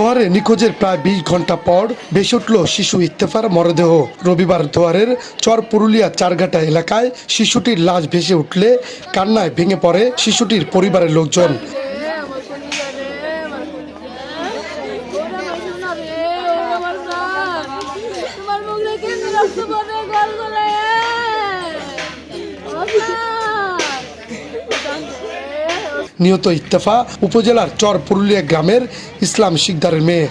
দোয়ারে নিখোঁজের প্রায় ২০ ঘন্টা পর ভেসে উঠল শিশু ইত্তেফার মরদেহ। রবিবার দোয়ারের চর পুরুলিয়া চারঘাটা এলাকায় শিশুটির লাশ ভেসে উঠলে কান্নায় ভেঙে পড়ে শিশুটির পরিবারের লোকজন। নিহত ইত্তেফা উপজেলার চর পুরুলিয়া গ্রামের ইসলাম শিকদারের মেয়ে।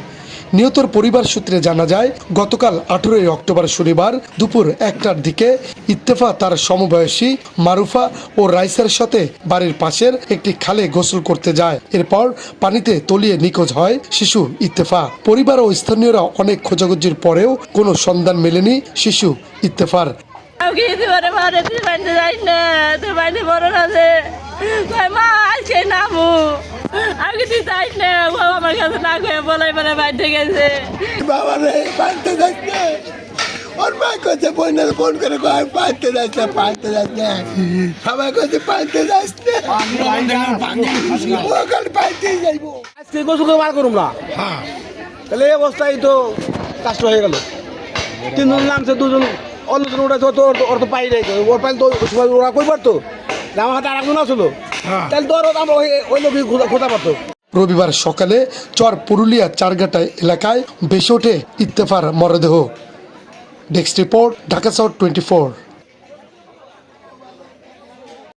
নিহতর পরিবার সূত্রে জানা যায়, গতকাল 18 অক্টোবর শনিবার দুপুর 1টার দিকে ইত্তেফা তার সমবয়সী মারুফা ও রাইসার সাথে বাড়ির পাশের একটি খালে গোসল করতে যায়। এরপর পানিতে তলিয়ে নিখোঁজ হয় শিশু ইত্তেফা। পরিবার ও স্থানীয়রা অনেক খোঁজাখুঁজির পরেও কোনো সন্ধান মেলেনি শিশু ইত্তেফার। আমার কাছে না বলাই বলে বাইরে গেছে বাবা রে পাইতে যাচ্ছে ওর মা কাছে ফোন করে পাইতে যাচ্ছে সবাই কাছে পাইতে যাচ্ছে পাইতেই যাইবো আজকে গোসল করে বার করুম না। তাহলে এই অবস্থায় তো কাষ্ট হয়ে গেল। তিনজন নামছে, দুজন অন্যজন উঠেছে, ওর তো পাই নাই, ওর পাই তো ওরা কই পারতো, আমার হাতে আর একজন আসলো, তাহলে তো আমরা ওই লোক খোঁজা পারতো। রবিবার সকালে চর পুরুলিয়া চারঘাটা এলাকায় ভেসে ওঠে ইত্তেফার মরদেহ। Desk report, Dhaka south 24।